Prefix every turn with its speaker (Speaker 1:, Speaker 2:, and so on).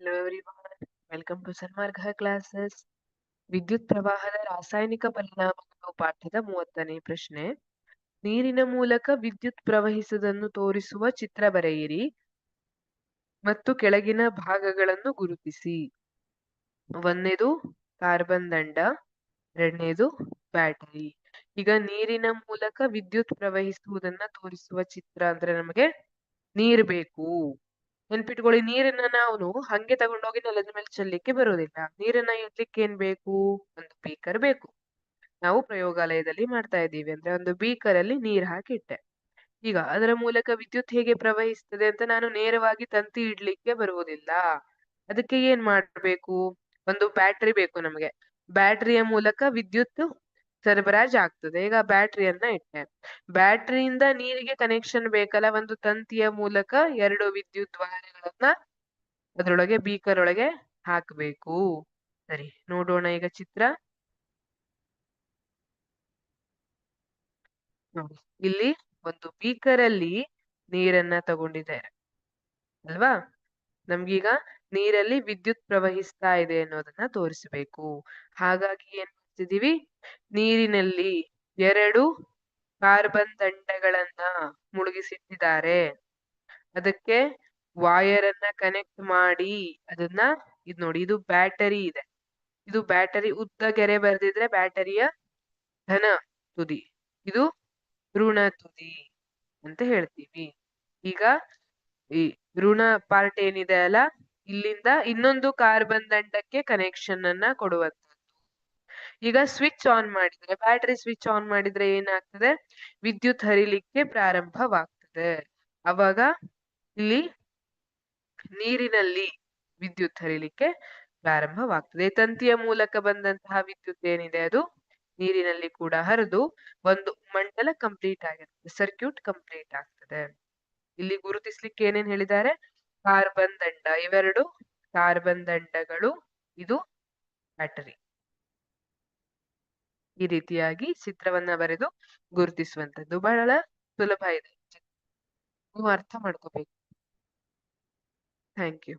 Speaker 1: Hello everyone, welcome to Sanmarga classes. ವಿದ್ಯುತ್ ಪ್ರವಾಹದ ರಾಸಾಯನಿಕ ಪರಿಣಾಮಗಳು ಪಾಠದ 30ನೇ ಪ್ರಶ್ನೆ. ನೀರಿನ ಮೂಲಕ ವಿದ್ಯುತ್ ಪ್ರವಹಿಸುವುದನ್ನು ತೋರಿಸುವ ಚಿತ್ರ ಬರೆಯಿರಿ ಮತ್ತು ಕೆಳಗಿನ ಭಾಗಗಳನ್ನು ಗುರುತಿಸಿ. ಒಂದನೇದು ಕಾರ್ಬನ್ ದಂಡ, ಎರಡನೇದು ಬ್ಯಾಟರಿ. ಈಗ ನೀರಿನ ಮೂಲಕ ವಿದ್ಯುತ್ ಪ್ರವಹಿಸುವುದನ್ನ ತೋರಿಸುವ ಚಿತ್ರ ಅಂದ್ರೆ ನಮಗೆ ನೀರ್ ಬೇಕು. ನೆನ್ಪಿಟ್ಕೊಳ್ಳಿ, ನೀರನ್ನ ನಾವು ಹಂಗೆ ತಗೊಂಡೋಗಿ ನೆಲದ ಮೇಲೆ ಚೆಲ್ಲಿಕ್ಕೆ ಬರೋದಿಲ್ಲ. ನೀರನ್ನ ಇಡ್ಲಿಕ್ಕೆ ಏನ್ ಬೇಕು? ಒಂದು ಬೀಕರ್ ಬೇಕು. ನಾವು ಪ್ರಯೋಗಾಲಯದಲ್ಲಿ ಮಾಡ್ತಾ ಇದ್ದೀವಿ ಅಂದ್ರೆ ಒಂದು ಬೀಕರ್ ಅಲ್ಲಿ ನೀರ್ ಹಾಕಿ ಇಟ್ಟೆ. ಈಗ ಅದರ ಮೂಲಕ ವಿದ್ಯುತ್ ಹೇಗೆ ಪ್ರವಹಿಸ್ತದೆ ಅಂತ ನಾನು ನೇರವಾಗಿ ತಂತಿ ಇಡ್ಲಿಕ್ಕೆ ಬರುವುದಿಲ್ಲ. ಅದಕ್ಕೆ ಏನ್ ಮಾಡ್ಬೇಕು? ಒಂದು ಬ್ಯಾಟ್ರಿ ಬೇಕು ನಮಗೆ. ಬ್ಯಾಟ್ರಿಯ ಮೂಲಕ ವಿದ್ಯುತ್ ಸರಬರಾಜು ಆಗ್ತದೆ. ಈಗ ಬ್ಯಾಟ್ರಿಯನ್ನ ಇಟ್ಟೆ. ಬ್ಯಾಟ್ರಿಯಿಂದ ನೀರಿಗೆ ಕನೆಕ್ಷನ್ ಬೇಕಲ್ಲ, ಒಂದು ತಂತಿಯ ಮೂಲಕ 2 ವಿದ್ಯುತ್ ವಾಹನಗಳನ್ನ ಅದ್ರೊಳಗೆ ಬೀಕರ್ ಒಳಗೆ ಹಾಕ್ಬೇಕು. ಸರಿ, ನೋಡೋಣ ಈಗ ಚಿತ್ರ. ನೋಡಿ, ಇಲ್ಲಿ ಒಂದು ಬೀಕರ್ ಅಲ್ಲಿ ನೀರನ್ನ ತಗೊಂಡಿದ್ದಾರೆ ಅಲ್ವಾ? ನಮ್ಗೀಗ ನೀರಲ್ಲಿ ವಿದ್ಯುತ್ ಪ್ರವಹಿಸ್ತಾ ಇದೆ ಅನ್ನೋದನ್ನ ತೋರಿಸಬೇಕು. ಹಾಗಾಗಿ ಏನ್ ಮಾಡ್ತಿದೀವಿ? ನೀರಿನಲ್ಲಿ 2 ಕಾರ್ಬನ್ ದಂಡಗಳನ್ನ ಮುಳುಗಿಸಿಟ್ಟಿದ್ದಾರೆ. ಅದಕ್ಕೆ ವಾಯರ್ ಅನ್ನ ಕನೆಕ್ಟ್ ಮಾಡಿ ಅದನ್ನ ನೋಡಿ, ಇದು ಬ್ಯಾಟರಿ ಇದೆ. ಇದು ಬ್ಯಾಟರಿ ಉದ್ದ ಗೆರೆ ಬರೆದಿದ್ರೆ ಬ್ಯಾಟರಿಯ ಧನ ತುದಿ, ಇದು ಋಣ ತುದಿ ಅಂತ ಹೇಳ್ತೀವಿ. ಈಗ ಈ ಋಣ ಪಾರ್ಟ್ ಏನಿದೆ ಅಲ್ಲ, ಇಲ್ಲಿಂದ ಇನ್ನೊಂದು ಕಾರ್ಬನ್ ದಂಡಕ್ಕೆ ಕನೆಕ್ಷನ್ ಅನ್ನ ಕೊಡುವಂತದ್ದು. ಈಗ ಸ್ವಿಚ್ ಆನ್ ಮಾಡಿದ್ರೆ, ಬ್ಯಾಟರಿ ಸ್ವಿಚ್ ಆನ್ ಮಾಡಿದ್ರೆ ಏನಾಗ್ತದೆ? ವಿದ್ಯುತ್ ಹರಿಲಿಕ್ಕೆ ಪ್ರಾರಂಭವಾಗ್ತದೆ. ಅವಾಗ ಇಲ್ಲಿ ನೀರಿನಲ್ಲಿ ವಿದ್ಯುತ್ ಹರಿಲಿಕ್ಕೆ ಪ್ರಾರಂಭವಾಗ್ತದೆ. ತಂತಿಯ ಮೂಲಕ ಬಂದಂತಹ ವಿದ್ಯುತ್ ಏನಿದೆ ಅದು ನೀರಿನಲ್ಲಿ ಕೂಡ ಹರಿದು ಒಂದು ಮಂಡಲ ಕಂಪ್ಲೀಟ್ ಆಗಿರ್ತದೆ, ಸರ್ಕ್ಯೂಟ್ ಕಂಪ್ಲೀಟ್ ಆಗ್ತದೆ. ಇಲ್ಲಿ ಗುರುತಿಸ್ಲಿಕ್ಕೆ ಏನೇನ್ ಹೇಳಿದ್ದಾರೆ? ಕಾರ್ಬನ್ ದಂಡ, ಇವೆರಡು ಕಾರ್ಬನ್ ದಂಡಗಳು, ಇದು ಬ್ಯಾಟರಿ. ಈ ರೀತಿಯಾಗಿ ಚಿತ್ರವನ್ನ ಬರೆದು ಗುರುತಿಸುವಂತದ್ದು ಬಹಳ ಸುಲಭ ಇದೆ. ನೀವು ಅರ್ಥ ಮಾಡ್ಕೋಬೇಕು. Thank you.